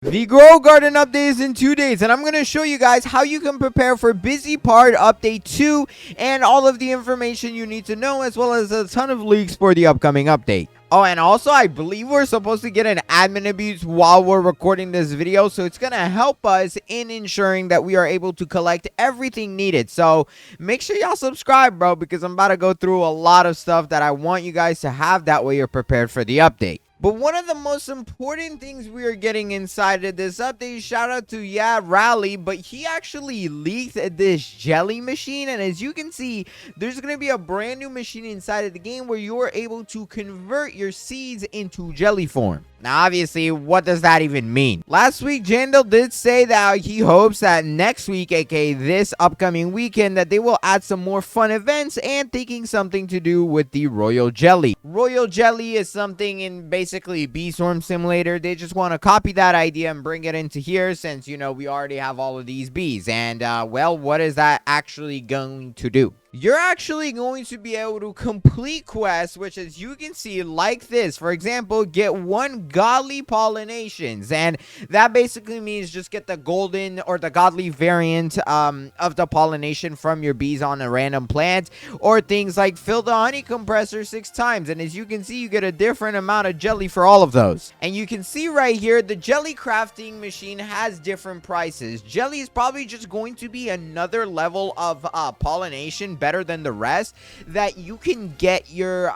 The Grow Garden update is in 2 days, and I'm going to show you guys how you can prepare for Busy Part Update 2 and all of the information you need to know, as well as a ton of leaks for the upcoming update. Oh, and also, I believe we're supposed to get an admin abuse while we're recording this video, so it's going to help us in ensuring that we are able to collect everything needed. So make sure y'all subscribe, bro, because I'm about to go through a lot of stuff that I want you guys to have. That way you're prepared for the update. But one of the most important things we are getting inside of this update, shout out to Rally, but he actually leaked this jelly machine. And as you can see, there's going to be a brand new machine inside of the game where you are able to convert your seeds into jelly form. Now, obviously, what does that even mean? Last week, Jandal did say that he hopes that next week, aka this upcoming weekend, that they will add some more fun events and taking something to do with the Royal Jelly. Royal Jelly is something in basically Bee Swarm Simulator. They just want to copy that idea and bring it into here since, you know, we already have all of these bees. And, well, what is that actually going to do? You're actually going to be able to complete quests, which as you can see, like this. For example, get 1 godly pollinations. And that basically means just get the golden or the godly variant of the pollination from your bees on a random plant. Or things like fill the honey compressor 6 times. And as you can see, you get a different amount of jelly for all of those. And you can see right here, the jelly crafting machine has different prices. Jelly is probably just going to be another level of pollination better than the rest that you can get your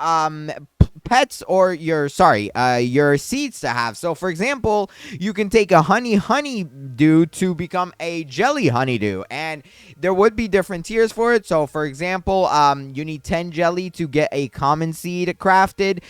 pets or your seeds to have. So for example, you can take a honeydew to become a jelly honeydew, and there would be different tiers for it. So for example, you need 10 jelly to get a common seed crafted,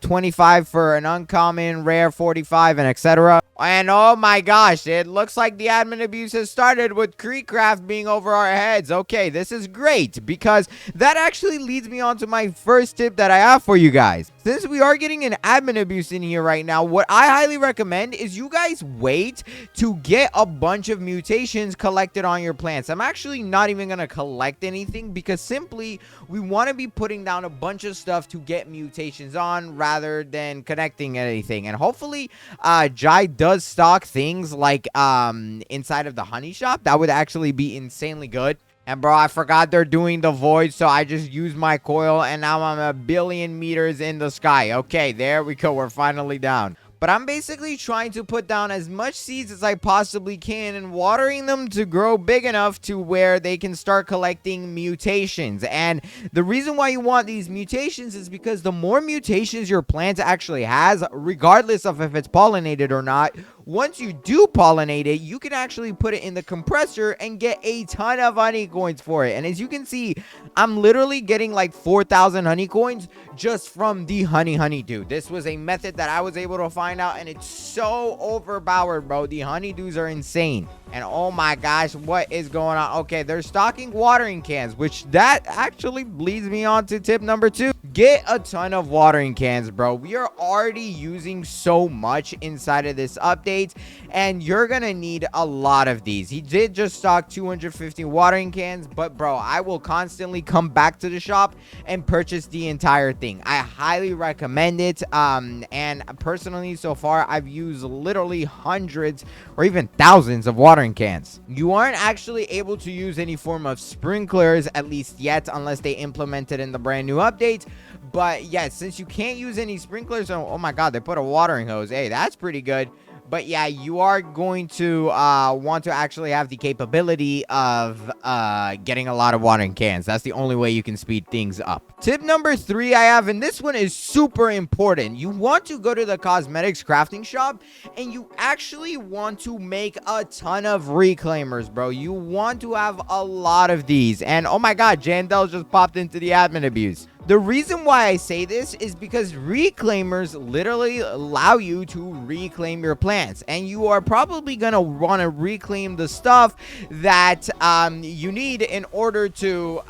25 for an uncommon, rare 45, and etc. And oh my gosh, it looks like the admin abuse has started with Creekcraft being over our heads. Okay, this is great because that actually leads me on to my first tip that I have for you guys. Since we are getting an admin abuse in here right now, what I highly recommend is you guys wait to get a bunch of mutations collected on your plants. I'm actually not even going to collect anything because simply we want to be putting down a bunch of stuff to get mutations on rather than connecting anything. And hopefully Jai does stock things like inside of the honey shop. That would actually be insanely good. And bro, I forgot they're doing the void, so I just used my coil, and now I'm 1 billion meters in the sky. Okay, there we go. We're finally down. But I'm basically trying to put down as much seeds as I possibly can and watering them to grow big enough to where they can start collecting mutations. And the reason why you want these mutations is because the more mutations your plant actually has, regardless of if it's pollinated or not, once you do pollinate it, you can actually put it in the compressor and get a ton of honey coins for it. And as you can see, I'm literally getting like 4,000 honey coins just from the honeydew. This was a method that I was able to find out, and it's so overpowered, bro. The honeydews are insane. And oh my gosh, what is going on? Okay, they're stocking watering cans, which that actually leads me on to tip number 2. Get a ton of watering cans, bro. We are already using so much inside of this update, and you're gonna need a lot of these. He did just stock 250 watering cans, but bro, I will constantly come back to the shop and purchase the entire thing. I highly recommend it. And personally, so far, I've used literally hundreds or even thousands of watering cans. You aren't actually able to use any form of sprinklers, at least yet, unless they implement it in the brand new update. But yeah, since you can't use any sprinklers, oh my god, they put a watering hose. Hey, that's pretty good. But yeah, you are going to want to actually have the capability of getting a lot of watering cans. That's the only way you can speed things up. Tip number 3 I have, and this one is super important. You want to go to the cosmetics crafting shop, and you actually want to make a ton of reclaimers, bro. You want to have a lot of these. And oh my god, Jandel just popped into the admin abuse. The reason why I say this is because reclaimers literally allow you to reclaim your plants, and you are probably going to want to reclaim the stuff that you need in order to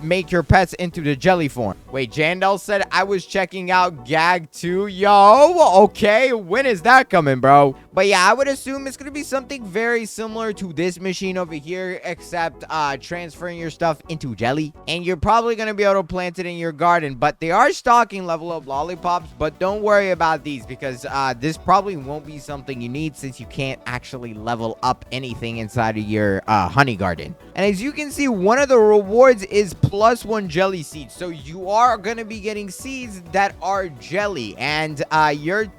make your pets into the jelly form. Wait, Jandel said I was checking out Gag 2. Yo, okay, when is that coming, bro? But yeah, I would assume it's going to be something very similar to this machine over here, except transferring your stuff into jelly. And you're probably going to be able to plant it in your garden. But they are stocking level up lollipops. But don't worry about these, because this probably won't be something you need, since you can't actually level up anything inside of your honey garden. And as you can see, one of the rewards is +1 jelly seeds. So you are going to be getting seeds that are jelly. And you're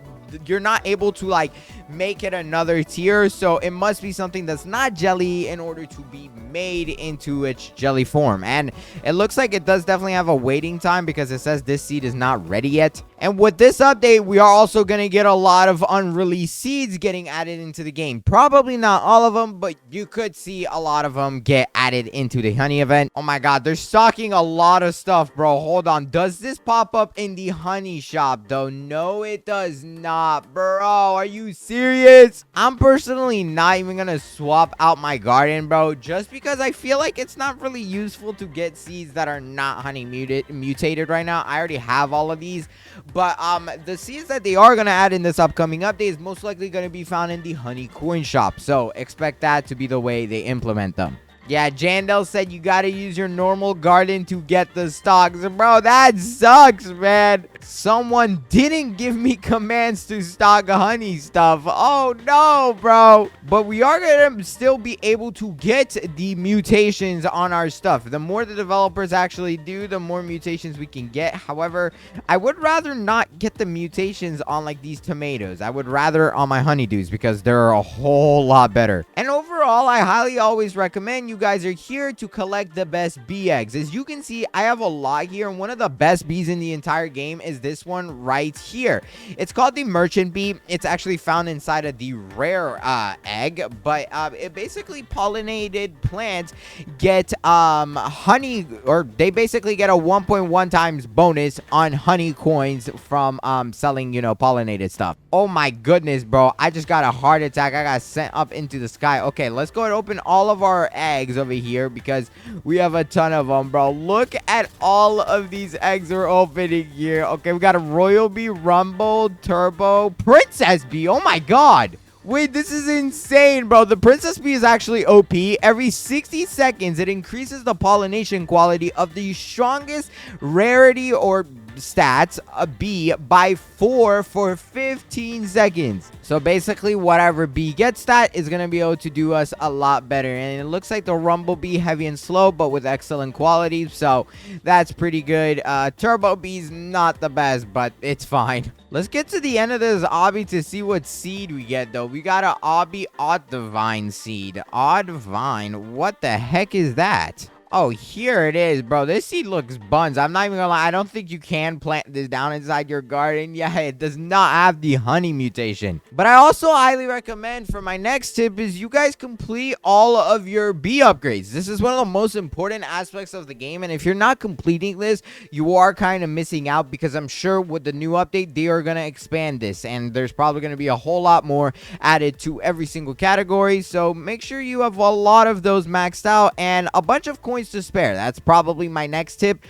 not able to like make it another tier, so it must be something that's not jelly in order to be made into its jelly form. And it looks like it does definitely have a waiting time, because it says this seed is not ready yet. And with this update, we are also going to get a lot of unreleased seeds getting added into the game. Probably not all of them, but you could see a lot of them get added into the honey event. Oh my god, they're stocking a lot of stuff, bro. Hold on, does this pop up in the honey shop though? No, it does not, bro. Are you serious? I'm personally not even gonna swap out my garden, bro, just because I feel like it's not really useful to get seeds that are not honey mutated right now. I already have all of these. But the seeds that they are going to add in this upcoming update is most likely going to be found in the honey coin shop. So expect that to be the way they implement them. Yeah, Jandel said you gotta use your normal garden to get the stocks. Bro, that sucks, man. Someone didn't give me commands to stock honey stuff. Oh, no, bro. But we are gonna still be able to get the mutations on our stuff. The more the developers actually do, the more mutations we can get. However, I would rather not get the mutations on, like, these tomatoes. I would rather on my honeydews, because they're a whole lot better. And overall, I highly always recommend you guys are here to collect the best bee eggs. As you can see, I have a lot here, and one of the best bees in the entire game is this one right here. It's called the merchant bee. It's actually found inside of the rare egg, but it basically pollinated plants get honey, or they basically get a 1.1 times bonus on honey coins from selling, you know, pollinated stuff. Oh my goodness, bro, I just got a heart attack. I got sent up into the sky. Okay, let's go and open all of our eggs over here, because we have a ton of them, bro. Look at all of these eggs we're opening here. Okay, we got a royal bee, rumble, turbo, princess bee. Oh my god. Wait, this is insane, bro. The princess bee is actually OP. Every 60 seconds, it increases the pollination quality of the strongest rarity or stats a bee by 4 for 15 seconds. So basically, whatever bee gets that is going to be able to do us a lot better. And it looks like the rumble bee, heavy and slow, but with excellent quality. So that's pretty good. Turbo bee's not the best, but it's fine. Let's get to the end of this obby to see what seed we get, though. We got an obby Oddvine seed. Oddvine, what the heck is that? Oh, here it is, bro. This seed looks buns. I'm not even gonna lie. I don't think you can plant this down inside your garden. Yeah, it does not have the honey mutation. But I also highly recommend, for my next tip, is you guys complete all of your bee upgrades. This is one of the most important aspects of the game. And if you're not completing this, you are kind of missing out, because I'm sure with the new update, they are going to expand this. And there's probably going to be a whole lot more added to every single category. So make sure you have a lot of those maxed out and a bunch of coins to spare. That's probably my next tip.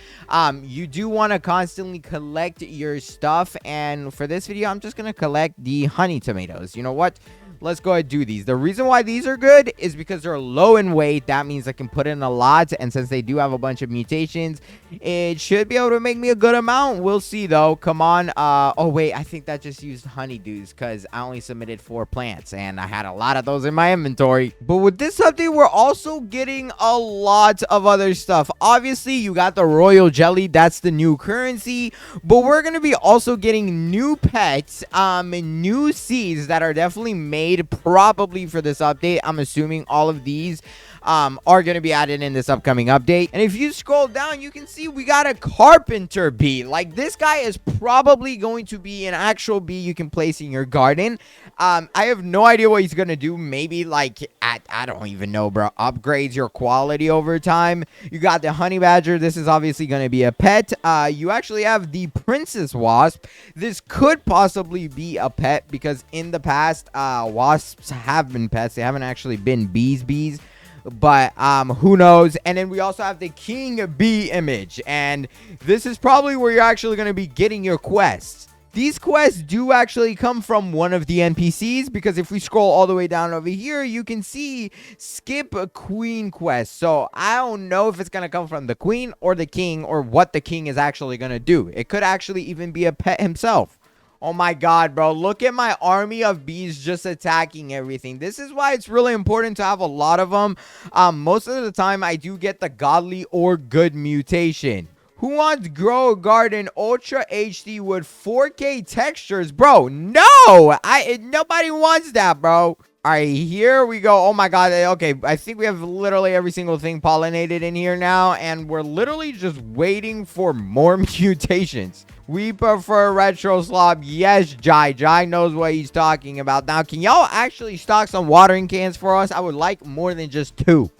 You do want to constantly collect your stuff, and for this video I'm just gonna collect the honey tomatoes. You know what, let's go ahead and do these. The reason why these are good is because they're low in weight. That means I can put in a lot, and since they do have a bunch of mutations, it should be able to make me a good amount. We'll see though. Come on. Oh wait, I think that just used honeydews, because I only submitted 4 plants and I had a lot of those in my inventory. But with this update, we're also getting a lot of other stuff. Obviously, you got the royal jelly. That's the new currency, but we're gonna be also getting new pets, and new seeds that are definitely made probably for this update. I'm assuming all of these are going to be added in this upcoming update. And if you scroll down, you can see we got a carpenter bee. Like, this guy is probably going to be an actual bee you can place in your garden. I have no idea what he's going to do. Maybe, like, I don't even know, bro. Upgrades your quality over time. You got the honey badger. This is obviously going to be a pet. You actually have the princess wasp. This could possibly be a pet, because in the past, wasps have been pets. They haven't actually been bees. But who knows. And then we also have the king bee image, and this is probably where you're actually going to be getting your quests. These quests do actually come from one of the NPCs, because if we scroll all the way down over here, you can see skip a queen quest. So I don't know if it's going to come from the queen or the king, or what the king is actually going to do. It could actually even be a pet himself. Oh my god, bro. Look at my army of bees just attacking everything. This is why it's really important to have a lot of them. Most of the time, I do get the godly or good mutation. Who wants grow a garden ultra HD with 4K textures? Bro, no! Nobody wants that, bro. All right, here we go. Oh my god. Okay, I think we have literally every single thing pollinated in here now, and we're literally just waiting for more mutations. We prefer retro slob. Yes, Jai knows what he's talking about. Now, can y'all actually stock some watering cans for us? I would like more than just 2.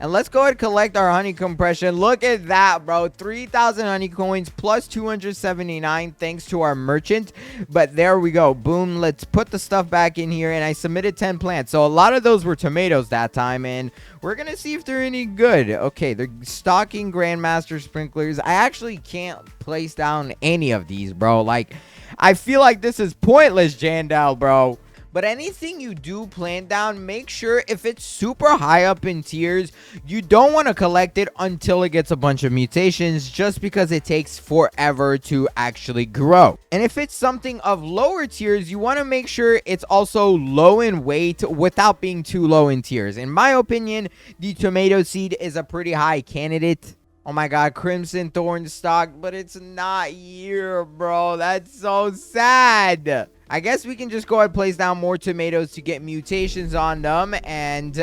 And let's go ahead and collect our honey compression. Look at that, bro. 3,000 honey coins plus 279 thanks to our merchant. But there we go. Boom. Let's put the stuff back in here. And I submitted 10 plants. So a lot of those were tomatoes that time. And we're going to see if they're any good. Okay, they're stocking Grandmaster sprinklers. I actually can't place down any of these, bro. Like, I feel like this is pointless, Jandal, bro. But anything you do plant down, make sure if it's super high up in tiers, you don't want to collect it until it gets a bunch of mutations, just because it takes forever to actually grow. And if it's something of lower tiers, you want to make sure it's also low in weight without being too low in tiers. In my opinion, the tomato seed is a pretty high candidate. Oh my god, Crimson Thorn stock, but it's not here, bro. That's so sad. I guess we can just go ahead and place down more tomatoes to get mutations on them. And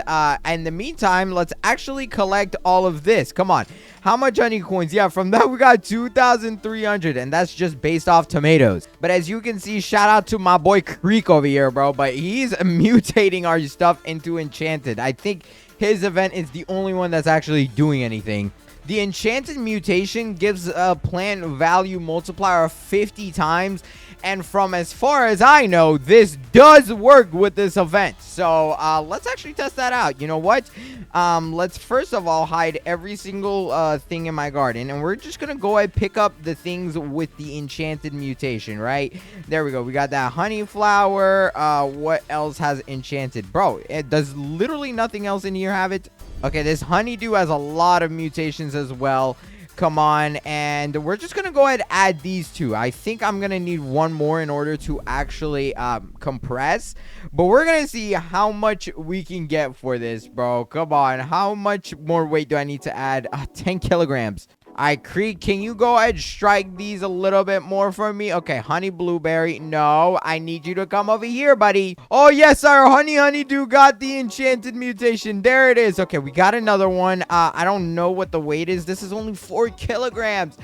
in the meantime, let's actually collect all of this. Come on. How much honey coins? Yeah, from that we got 2,300. And that's just based off tomatoes. But as you can see, shout out to my boy Creek over here, bro. But he's mutating our stuff into enchanted. I think his event is the only one that's actually doing anything. The enchanted mutation gives a plant value multiplier of 50 times. And from as far as I know, this does work with this event. So let's actually test that out. You know what? Let's first of all hide every single thing in my garden. And we're just going to go ahead and pick up the things with the enchanted mutation, right? There we go. We got that honey flower. What else has enchanted? Bro, does literally nothing else in here have it? Okay, this honeydew has a lot of mutations as well. Come on, and we're just gonna go ahead and add these two. I think I'm gonna need one more in order to actually compress, but we're gonna see how much we can get for this, bro. Come on, how much more weight do I need to add? 10 kilograms. All right, Creek, can you go ahead and strike these a little bit more for me? Okay, honey blueberry. No, I need you to come over here, buddy. Oh, yes, our honeydew got the enchanted mutation. There it is. Okay, we got another one. I don't know what the weight is. This is only 4 kilograms.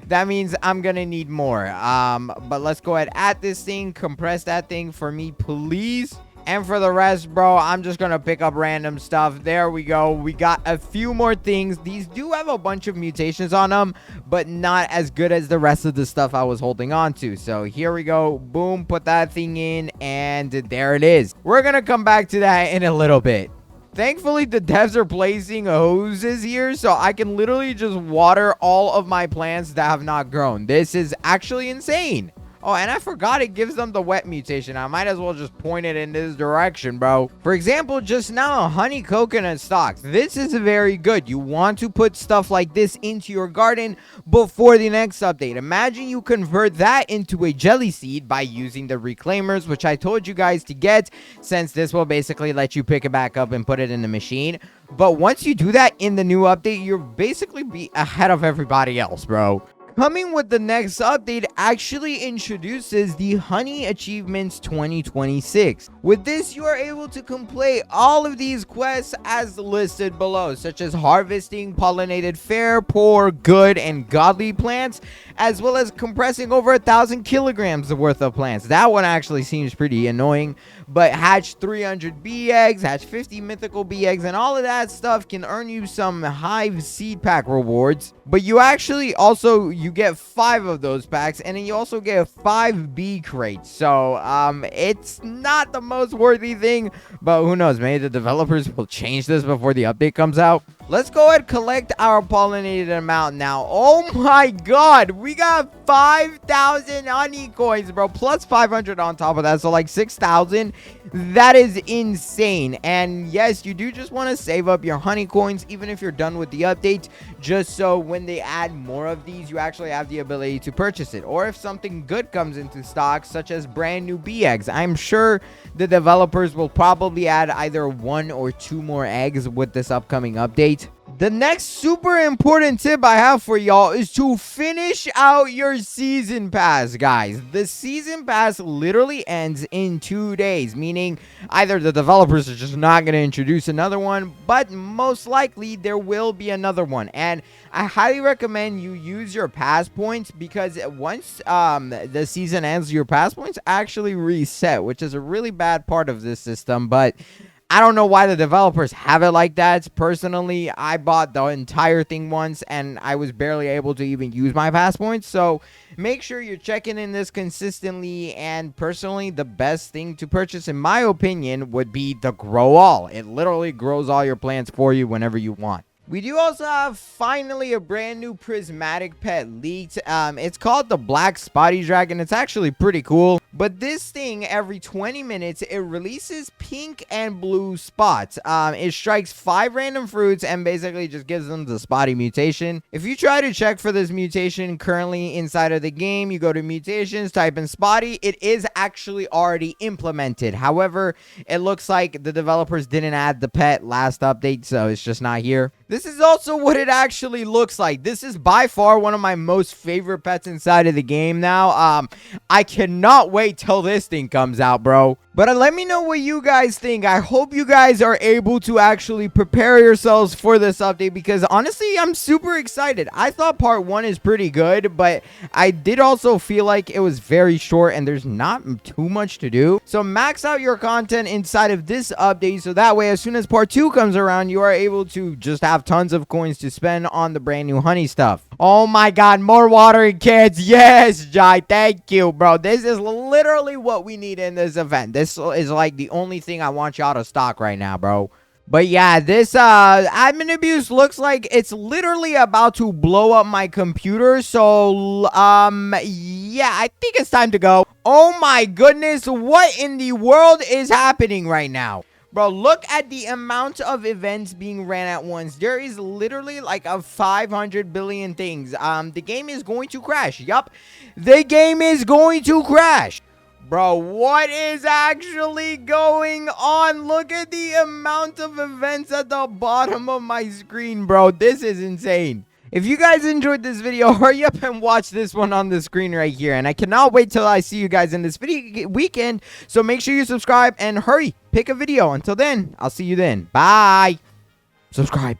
That means I'm gonna need more. But let's go ahead, add this thing, compress that thing for me, please. And for the rest, bro, I'm just going to pick up random stuff. There we go. We got a few more things. These do have a bunch of mutations on them, but not as good as the rest of the stuff I was holding on to. So here we go. Boom, put that thing in, and there it is. We're going to come back to that in a little bit. Thankfully, the devs are placing hoses here, so I can literally just water all of my plants that have not grown. This is actually insane. Oh, and I forgot it gives them the wet mutation. I might as well just point it in this direction, bro. For example, just now, honey coconut stalks. This is very good. You want to put stuff like this into your garden before the next update. Imagine you convert that into a jelly seed by using the reclaimers, which I told you guys to get, since this will basically let you pick it back up and put it in the machine. But once you do that in the new update, you'll basically be ahead of everybody else, bro. Coming with the next update actually introduces the Honey Achievements 2026. With this, you are able to complete all of these quests as listed below, such as harvesting pollinated fair, poor, good, and godly plants, as well as compressing over 1,000 kilograms worth of plants. That one actually seems pretty annoying, but hatch 300 bee eggs, hatch 50 mythical bee eggs, and all of that stuff can earn you some hive seed pack rewards. But you actually also, you get 5 of those packs, and then you also get 5 bee crates. So, it's not the most worthy thing, but who knows, maybe the developers will change this before the update comes out. Let's go ahead and collect our pollinated amount now. Oh my god, we got 5,000 honey coins, bro, plus 500 on top of that, so like 6,000. That is insane. And yes, you do just want to save up your honey coins even if you're done with the update, just so when they add more of these, you actually have the ability to purchase it. Or if something good comes into stock, such as brand new bee eggs, I'm sure the developers will probably add either 1 or 2 more eggs with this upcoming update. The next super important tip I have for y'all is to finish out your season pass, guys. The season pass literally ends in 2 days, meaning either the developers are just not going to introduce another one, but most likely there will be another one. And I highly recommend you use your pass points, because once the season ends, your pass points actually reset, which is a really bad part of this system, but I don't know why the developers have it like that. Personally, I bought the entire thing once and I was barely able to even use my pass points. So make sure you're checking in this consistently. And personally, the best thing to purchase, in my opinion, would be the Grow All. It literally grows all your plants for you whenever you want. We do also have finally a brand new prismatic pet leaked. It's called the Black Spotty Dragon. It's actually pretty cool. But this thing, every 20 minutes, it releases pink and blue spots. It strikes 5 random fruits and basically just gives them the spotty mutation. If you try to check for this mutation currently inside of the game, you go to mutations, type in spotty. It is actually already implemented. However, it looks like the developers didn't add the pet last update, so it's just not here. This is also what it actually looks like. This is by far one of my most favorite pets inside of the game now. I cannot wait till this thing comes out, bro. But let me know what you guys think. I hope you guys are able to actually prepare yourselves for this update, because honestly, I'm super excited. I thought part 1 is pretty good, but I did also feel like it was very short and there's not too much to do. So max out your content inside of this update, so that way as soon as part 2 comes around, you are able to just have tons of coins to spend on the brand new honey stuff. Oh my god, more watering kids. Yes, Jai, thank you, bro. This is literally what we need in this event. This is like the only thing I want y'all to stock right now, bro. But yeah, this admin abuse looks like it's literally about to blow up my computer. So yeah, I think it's time to go. Oh my goodness, what in the world is happening right now? Bro, look at the amount of events being ran at once. There is literally like a 500 billion things. The game is going to crash. Yup, the game is going to crash. Bro, what is actually going on? Look at the amount of events at the bottom of my screen, bro. This is insane. If you guys enjoyed this video, hurry up and watch this one on the screen right here. And I cannot wait till I see you guys in this video weekend. So make sure you subscribe and hurry, pick a video. Until then, I'll see you then. Bye. Subscribe.